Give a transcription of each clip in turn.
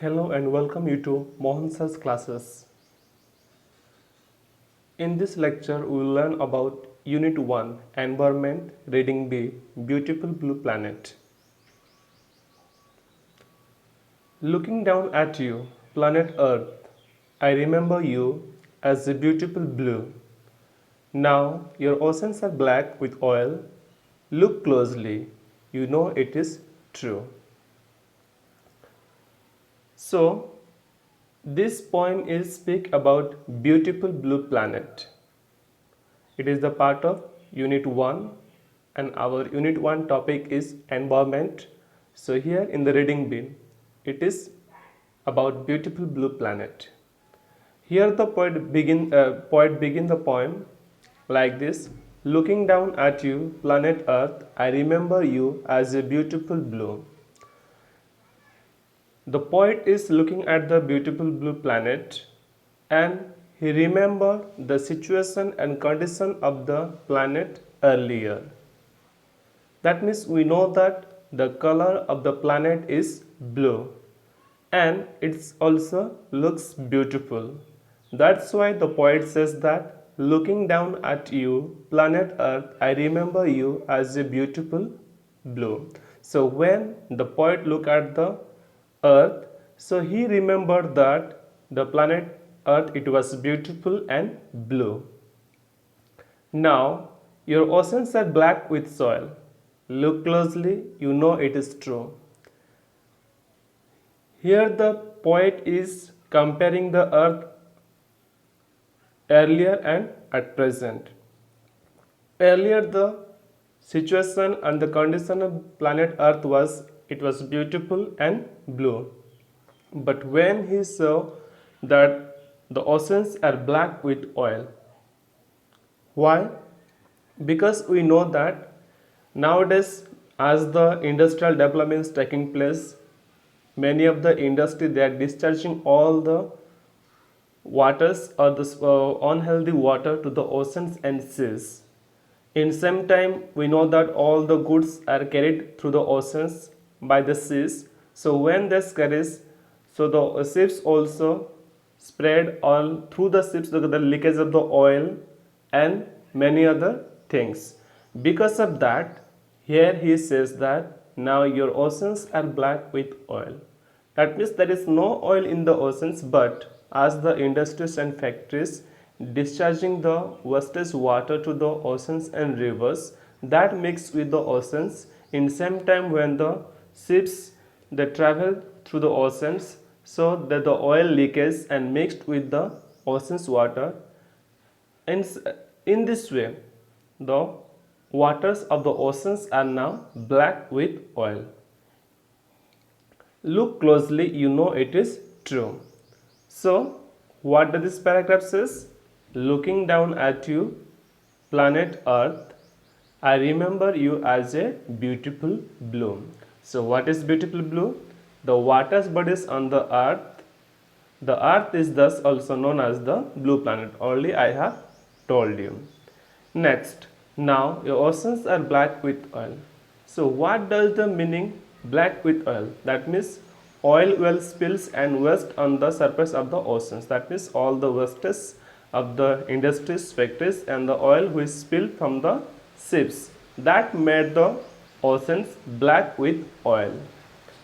Hello and welcome you to Mohan Sir's classes. In this lecture, we will learn about Unit 1 Environment Reading B Beautiful Blue Planet. Looking down at you, planet Earth, I remember you as a beautiful blue. Now your oceans are black with oil. Look closely, you know it is true. So, this poem is speak about beautiful blue planet. It is the part of Unit 1 and our Unit 1 topic is environment. So here in the reading bin, it is about beautiful blue planet. Here the poet begin the poem like this. Looking down at you, planet Earth, I remember you as a beautiful blue. The poet is looking at the beautiful blue planet and he remembered the situation and condition of the planet earlier. That means we know that the color of the planet is blue and it also looks beautiful. That's why the poet says that looking down at you, planet Earth, I remember you as a beautiful blue. So when the poet looked at the Earth, so he remembered that the planet Earth it was beautiful and blue. Now your oceans are black with soil. Look closely, you know it is true. Here the poet is comparing the earth earlier and at present. Earlier the situation and the condition of planet earth was it was beautiful and blue. But when he saw that the oceans are black with oil. Why? Because we know that nowadays as the industrial development is taking place, many of the industry they are discharging all the waters or the unhealthy water to the oceans and seas. In same time, we know that all the goods are carried through the oceans by the seas. So when this carries, so the ships also spread all through the ships the leakage of the oil and many other things. Because of that, here he says that now your oceans are black with oil. That means there is no oil in the oceans, but as the industries and factories discharging the wastage water to the oceans and rivers that mix with the oceans in same time when the ships they travel through the oceans, so that the oil leakage and mixed with the oceans water, and in this way the waters of the oceans are now black with oil. Look closely, you know it is true. So, what does this paragraph says? Looking down at you, planet Earth, I remember you as a beautiful blue. So, what is beautiful blue? The water bodies on the Earth. The Earth is thus also known as the blue planet. Only I have told you. Next, now your oceans are black with oil. So, what does the meaning black with oil? That means oil well spills and waste on the surface of the oceans. That means all the wastes of the industries, factories and the oil which spilled from the ships that made the oceans black with oil.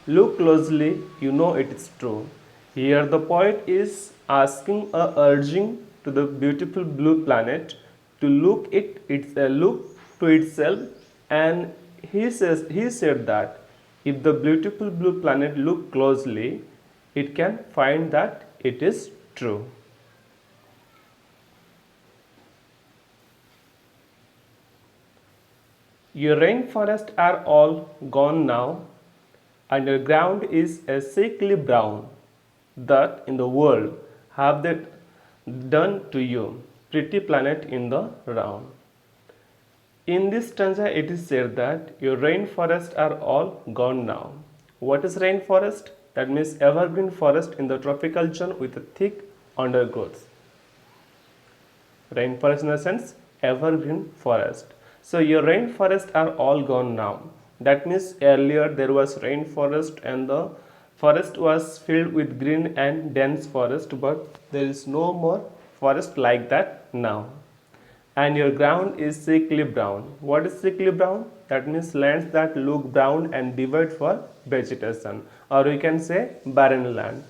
Look closely, you know it is true. Here the poet is asking a urging to the beautiful blue planet to look to itself, and he said that if the beautiful blue planet look closely, it can find that it is true. Your rainforests are all gone now, and your ground is a sickly brown. That in the world have they done to you, pretty planet in the round. In this stanza, it is said that your rainforests are all gone now. What is rainforest? That means evergreen forest in the tropical zone with a thick undergrowth. Rainforest in the sense evergreen forest. So your rainforests are all gone now. That means earlier there was rainforest and the Forest was filled with green and dense forest, but there is no more forest like that now. And your ground is sickly brown. What is sickly brown? That means lands that look brown and devoid for vegetation, or we can say barren land.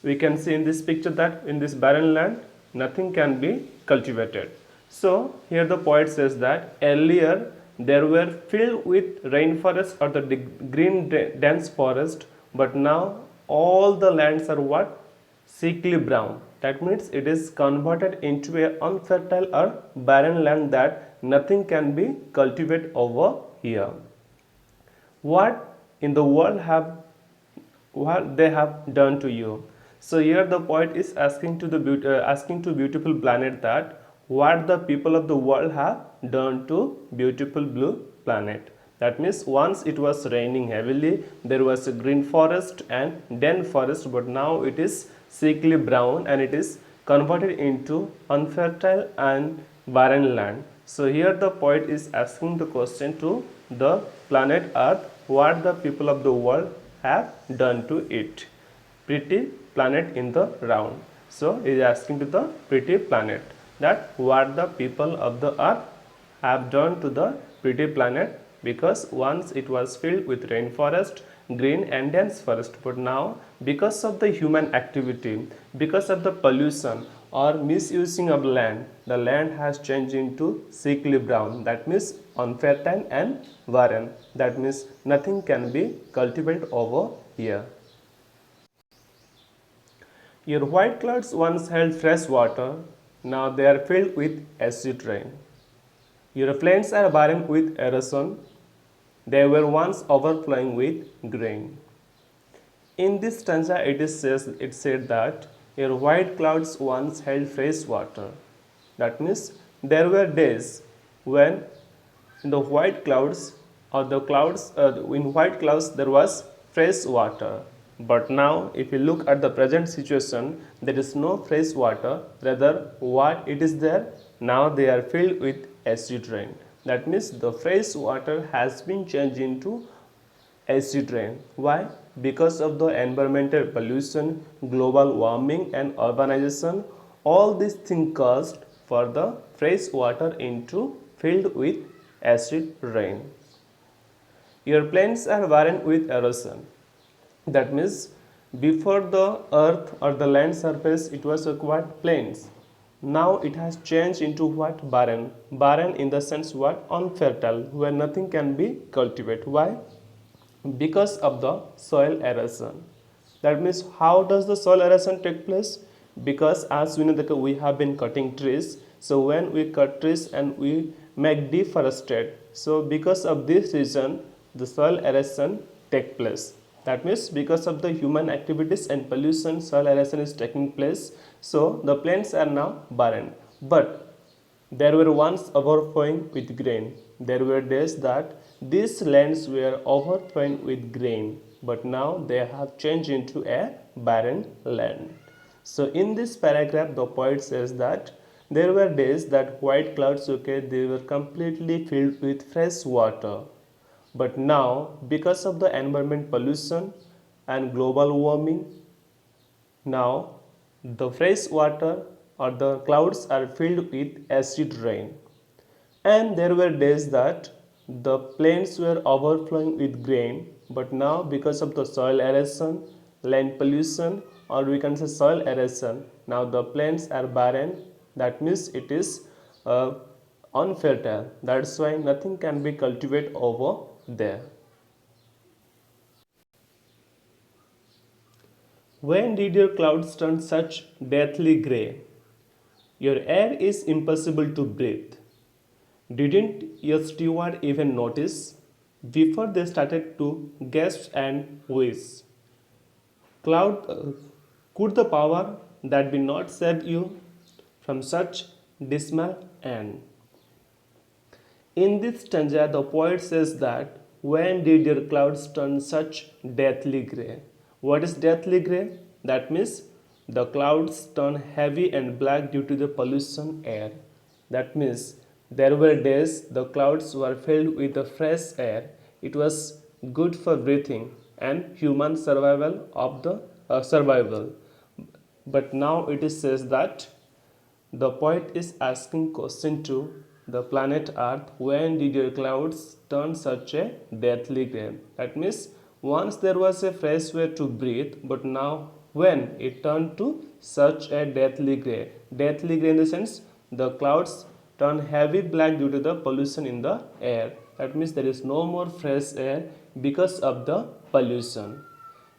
We can see in this picture that in this barren land nothing can be cultivated. So here the poet says that earlier there were filled with rainforest or the green dense forest, but now all the lands are what? Sickly brown. That means it is converted into a unfertile or barren land that nothing can be cultivated over here. What in the world have what they have done to you? So here the poet is asking to beautiful planet that what the people of the world have done to beautiful blue planet. That means once it was raining heavily, there was a green forest and dense forest, but now it is sickly brown and it is converted into unfertile and barren land. So here the poet is asking the question to the planet Earth, what the people of the world have done to it. Pretty planet in the round. So he is asking to the pretty planet that what the people of the earth have done to the pretty planet, because once it was filled with rainforest, green and dense forest, but now because of the human activity, because of the pollution or misusing of land, the land has changed into sickly brown. That means unfertile and barren. That means nothing can be cultivated over here. Your white clouds once held fresh water, now they are filled with acid rain. Your plains are barren with erosion, they were once overflowing with grain. In this stanza, it said that your white clouds once held fresh water. That means there were days when in the white clouds or the clouds in white clouds there was fresh water. But now, if you look at the present situation, there is no fresh water. Rather, what it is there now, they are filled with acid rain. That means the fresh water has been changed into acid rain. Why? Because of the environmental pollution, global warming and urbanization, all these things caused for the fresh water into filled with acid rain. Your plains are barren with erosion. That means before the earth or the land surface it was what? Plains. Now it has changed into what? Barren. Barren in the sense what? Unfertile, where nothing can be cultivated. Why? Because of the soil erosion. That means how does the soil erosion take place? Because as we know that we have been cutting trees, so when we cut trees and we make deforested, so because of this reason the soil erosion take place. That means because of the human activities and pollution, soil erosion is taking place. So the plains are now barren. But there were once overflowing with grain. There were days that these lands were overflowing with grain, but now they have changed into a barren land. So in this paragraph, the poet says that there were days that white clouds, they were completely filled with fresh water. But now, because of the environment pollution and global warming, now the fresh water or the clouds are filled with acid rain. And there were days that the plains were overflowing with grain, but now because of the soil erosion, land pollution, or we can say soil erosion, now the plains are barren. That means it is unfertile. That's why nothing can be cultivated over there. When did your clouds turn such deathly grey? Your air is impossible to breathe. Didn't your steward even notice? Before they started to gasp and wheeze. Cloud, could the power that be not save you from such dismal end? In this stanza, the poet says that when did your clouds turn such deathly grey? What is deathly grey? That means the clouds turn heavy and black due to the pollution air. That means there were days the clouds were filled with the fresh air. It was good for breathing. and human survival. But now it is says that the poet is asking question to the planet Earth, when did your clouds turn such a deathly grey? That means once there was a fresh way to breathe, but now when it turned to such a deathly grey. Deathly grey in the sense the clouds turn heavy black due to the pollution in the air. That means there is no more fresh air because of the pollution.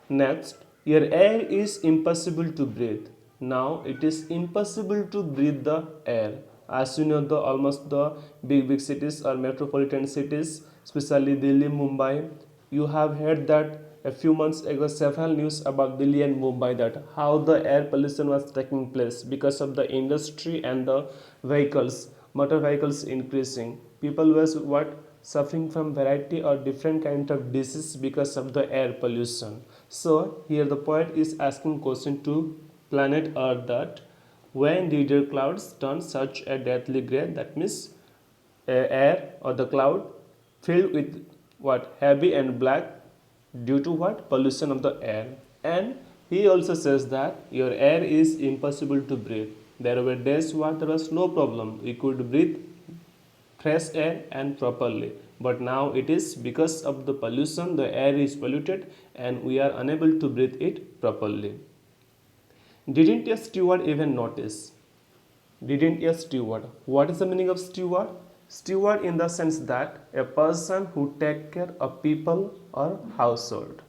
Next, your air is impossible to breathe. Now it is impossible to breathe the air. As you know, the almost the big cities or metropolitan cities, especially Delhi, Mumbai, you have heard that a few months ago several news about Delhi and Mumbai, that how the air pollution was taking place because of the industry and the vehicles, motor vehicles increasing. People was what suffering from variety or different kind of disease because of the air pollution. So here the poet is asking question to planet Earth, that when did your clouds turn such a deathly grey? That means air or the cloud filled with what heavy and black due to what pollution of the air. And he also says that your air is impossible to breathe. There were days where there was no problem, we could breathe fresh air and properly, but now it is because of the pollution, the air is polluted and we are unable to breathe it properly. Didn't a steward even notice? Didn't a steward? What is the meaning of steward? Steward in the sense that a person who take care of people or household.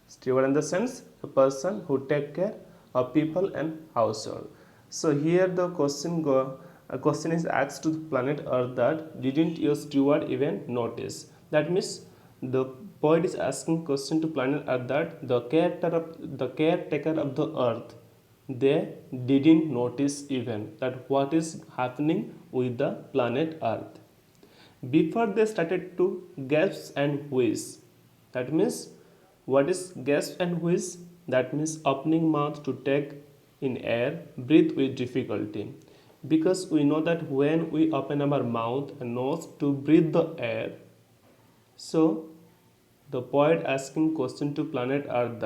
Steward in the sense a person who take care of people and household. So here the a question is asked to the planet Earth, that didn't your steward even notice? That means the poet is asking question to planet Earth, that the caretaker of the earth, they didn't notice even that what is happening with the planet Earth. Before they started to gasp and wheeze. That means what is gasp and wheeze? That means opening mouth to take in air, breathe with difficulty. Because we know that when we open our mouth and nose to breathe the air, so the poet asking question to planet Earth,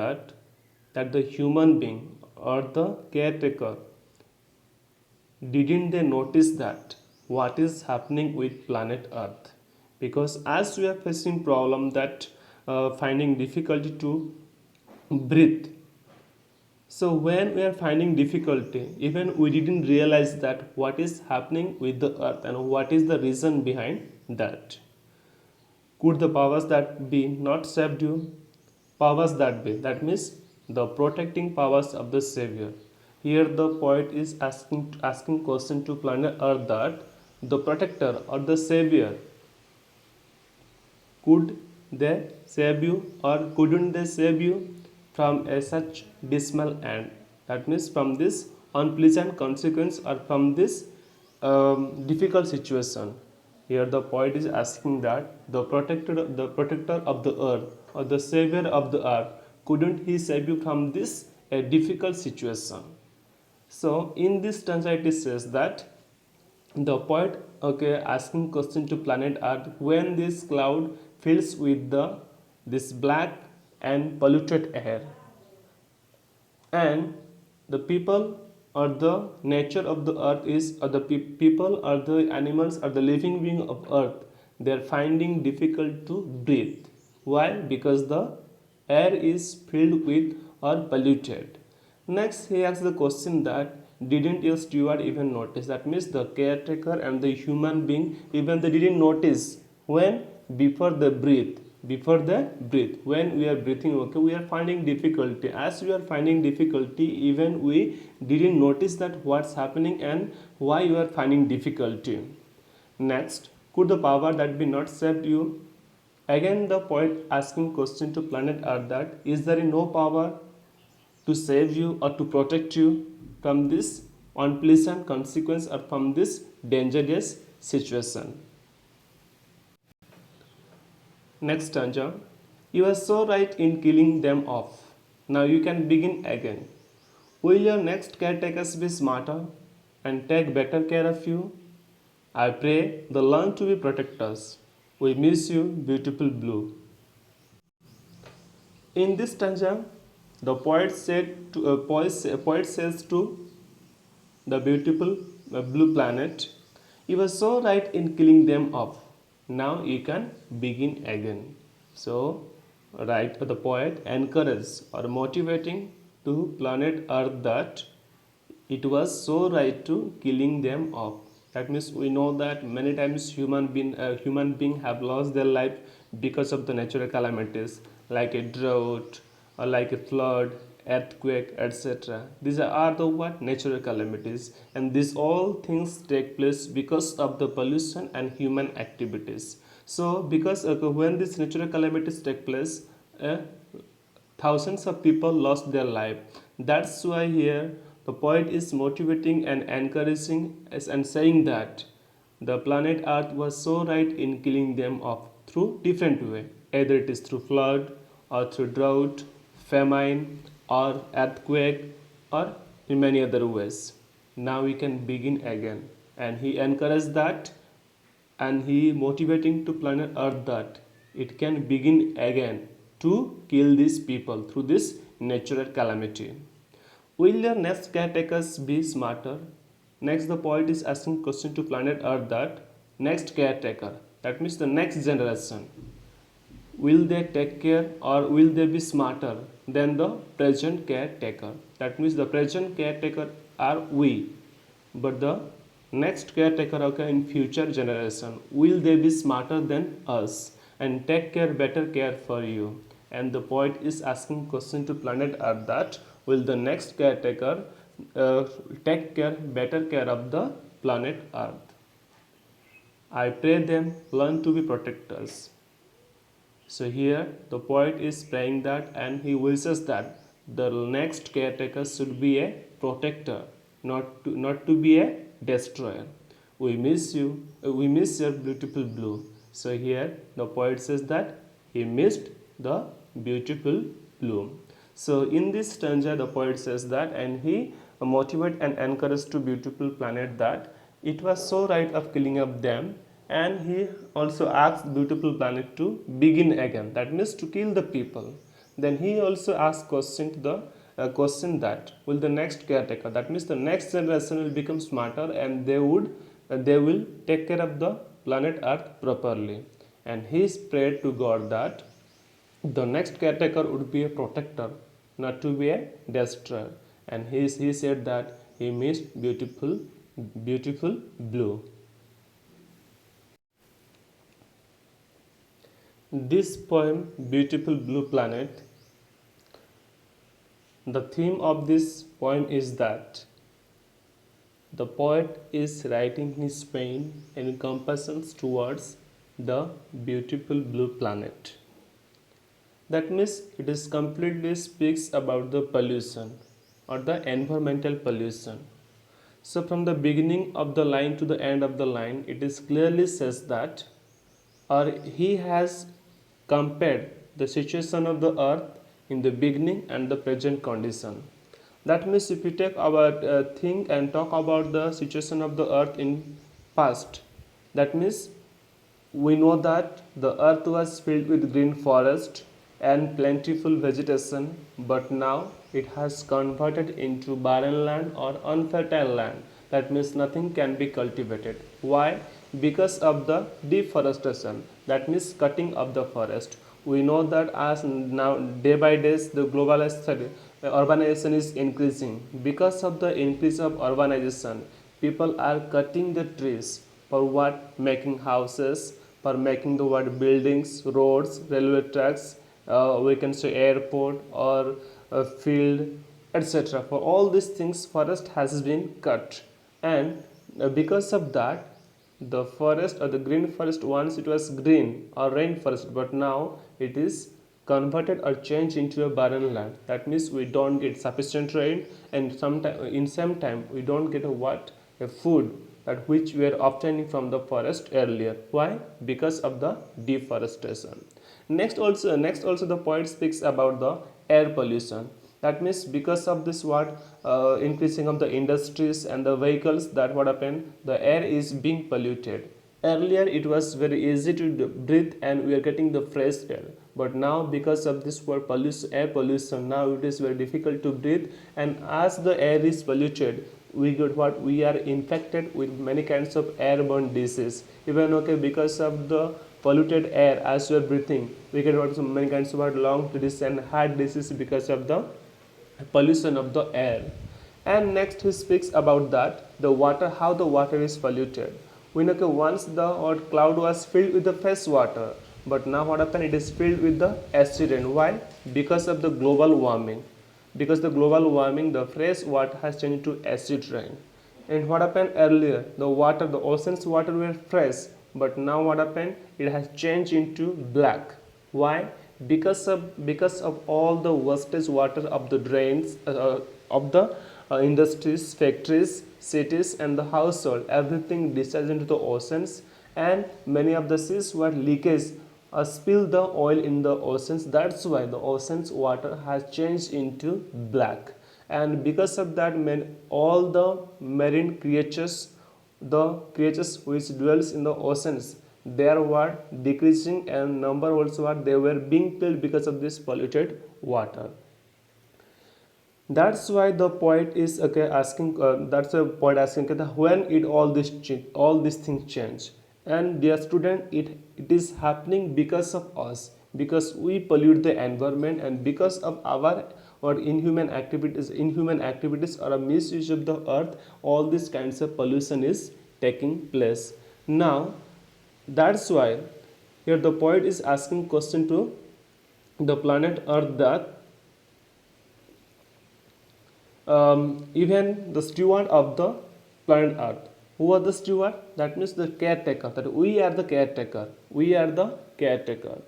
that the human being or the caretaker, didn't they notice that what is happening with planet Earth? Because as we are facing problem that finding difficulty to breathe, so when we are finding difficulty, even we didn't realize that what is happening with the earth and what is the reason behind that. Could the powers that be not saved you? Powers that be, that means the protecting powers of the Savior. Here the poet is asking question to planet Earth, that the protector or the Savior, could they save you or couldn't they save you from a such dismal end? That means from this unpleasant consequence or from this difficult situation. Here the poet is asking that the protector of the earth or the savior of the earth, couldn't he save you from this a difficult situation? So in this stanza it says that the poet asking question to planet Earth, when this cloud fills with this black and polluted air, and the people or the nature of the earth is, or the people or the animals or the living being of earth, they are finding difficult to breathe. Why? Because the air is filled with or polluted. Next he asks the question that didn't your steward even notice? That means the caretaker and the human being, even they didn't notice when before they breathe, when we are breathing, we are finding difficulty. As we are finding difficulty, even we didn't notice that what's happening and why you are finding difficulty. Next, could the power that be not saved you? Again the poet asking question to planet Earth, that is there no power to save you or to protect you from this unpleasant consequence or from this dangerous situation? Next stanza. You are so right in killing them off. Now you can begin again. Will your next caretakers be smarter and take better care of you? I pray they learn to be protectors. We miss you, beautiful blue. In this stanza, the poet says to the beautiful blue planet, "You were so right in killing them off. Now you can begin again." So, right, the poet encourages or motivating to planet Earth that it was so right to killing them off. That means we know that many times human being have lost their life because of the natural calamities like a drought or like a flood, earthquake, etc. These are the what natural calamities, and these all things take place because of the pollution and human activities. So because when these natural calamities take place, uh, thousands of people lost their life. That's why here the poet is motivating and encouraging and saying that the planet Earth was so right in killing them off through different way, either it is through flood or through drought, famine or earthquake or in many other ways. Now we can begin again, and he encouraged that, and he motivating to planet Earth that it can begin again to kill these people through this natural calamity. Will their next caretakers be smarter? Next, the poet is asking question to planet Earth that next caretaker, that means the next generation, will they take care or will they be smarter than the present caretaker? That means the present caretaker are we, but the next caretaker, okay, in future generation, will they be smarter than us and take care better care for you? And the poet is asking question to planet Earth that will the next caretaker take care better care of the planet Earth? I pray them learn to be protectors. So here the poet is praying that, and he wishes that the next caretaker should be a protector, not to be a destroyer. We miss you, we miss your beautiful blue. So here the poet says that he missed the beautiful blue. So in this stanza the poet says that, and he motivate and encourage to beautiful planet that it was so right of killing of them, and he also asks beautiful planet to begin again, that means to kill the people. Then he also asks question to the question that will the next caretaker, that means the next generation will become smarter, and they will take care of the planet Earth properly. And he prayed to God that the next caretaker would be a protector, not to be a destroyer. And he said that he missed beautiful blue. This poem, Beautiful Blue Planet, the theme of this poem is that the poet is writing his pain and compassion towards the beautiful blue planet. That means it is completely speaks about the pollution or the environmental pollution. So from the beginning of the line to the end of the line, it is clearly says that, or he has compared the situation of the earth in the beginning and the present condition. That means if you take our think and talk about the situation of the earth in past, that means we know that the earth was filled with green forest and plentiful vegetation, but now it has converted into barren land or unfertile land. That means nothing can be cultivated. Why? Because of the deforestation, that means cutting of the forest. We know that as now day by day the globalized urbanization is increasing. Because of the increase of urbanization, people are cutting the trees for what? Making houses, for making the what? Buildings, roads, railway tracks, we can say airport or a field, etc. For all these things forest has been cut, and because of that the forest or the green forest, once it was green or rainforest, but now it is converted or changed into a barren land. That means we don't get sufficient rain, and sometime in some time we don't get a what? A food that which we are obtaining from the forest earlier. Why? Because of the deforestation. Next also the poet speaks about the air pollution. That means because of this what? Increasing of the industries and the vehicles, that what happened, the air is being polluted. Earlier it was very easy to breathe and we are getting the fresh air, but now because of this word pollution, air pollution, now it is very difficult to breathe, and as the air is polluted, we get what, we are infected with many kinds of airborne disease. Even okay, because of the polluted air as we are breathing, we get what, so many kinds of what, lung disease and heart disease because of the pollution of the air. And next he speaks about that the water, how the water is polluted. We know that once the cloud was filled with the fresh water, but now what happened, it is filled with the acid rain. Why? Because of the global warming. Because the global warming, the fresh water has changed to acid rain. And what happened earlier, the water, the ocean's water were fresh, but now what happened, it has changed into black. Why? Because of all the wastage water of the drains, of the industries, factories, cities, and the household, everything discharged into the oceans, and many of the seas were leakage, spill the oil in the oceans. That's why the oceans water has changed into black. And because of that, all the marine creatures, the creatures which dwells in the oceans, they were decreasing, and number also what, they were being killed because of this polluted water. That's why the poet is okay asking, that's a poet asking okay, when it all these things change. And dear student, it is happening because of us, because we pollute the environment, and because of our or inhuman activities or a misuse of the earth, all these kinds of pollution is taking place. Now that's why here the poet is asking question to the planet earth that even the steward of the planet earth, who are the steward, that means the caretaker, that we are the caretaker, we are the caretaker.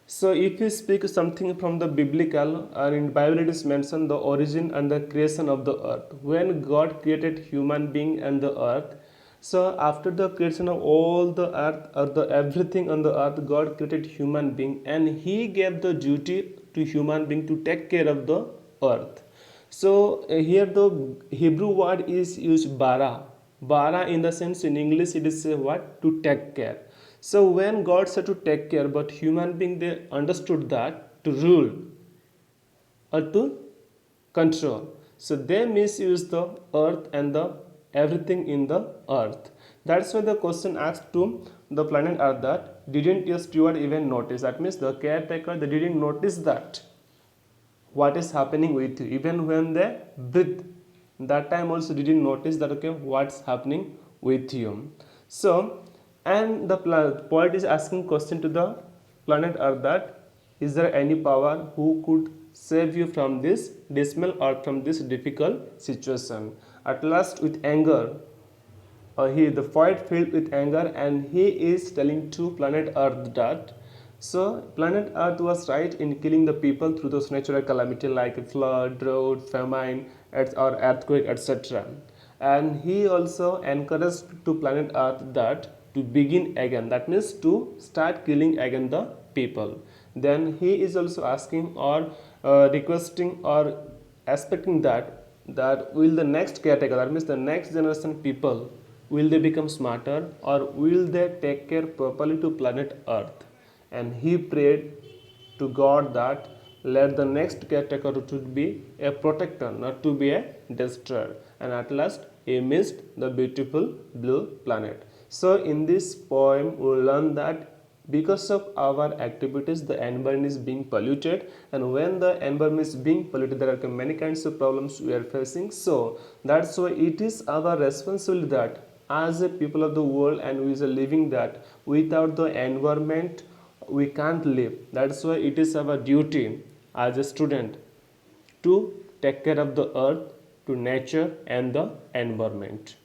So if you speak something from the biblical, and in Bible it is mentioned the origin and the creation of the earth, when God created human being and the earth. So after the creation of all the earth or the everything on the earth, God created human being, and he gave the duty to human being to take care of the earth. So here the Hebrew word is used bara. Bara in the sense in English it is what? To take care. So when God said to take care, but human being they understood that to rule or to control. So they misuse the earth and the everything in the earth. That's why the question asked to the planet earth that didn't your steward even notice? That means the caretaker, they didn't notice that what is happening with you, even when they breathe, that time also didn't notice that okay, what's happening with you. So and the poet is asking question to the planet earth that is there any power who could save you from this dismal or from this difficult situation? At last with anger, the poet filled with anger, and he is telling to planet earth that so planet earth was right in killing the people through those natural calamity like flood, drought, famine, or earthquake, etc. And he also encouraged to planet earth that to begin again, that means to start killing again the people. Then he is also asking or requesting or expecting that will the next caretaker, that means the next generation people, will they become smarter or will they take care properly to planet earth? And he prayed to God that let the next caretaker to be a protector, not to be a destroyer. And at last he missed the beautiful blue planet. So in this poem we learn that because of our activities the environment is being polluted, and when the environment is being polluted there are many kinds of problems we are facing. So that's why it is our responsibility that as a people of the world and we are living that without the environment we can't live. That's why it is our duty as a student to take care of the earth, to nature and the environment.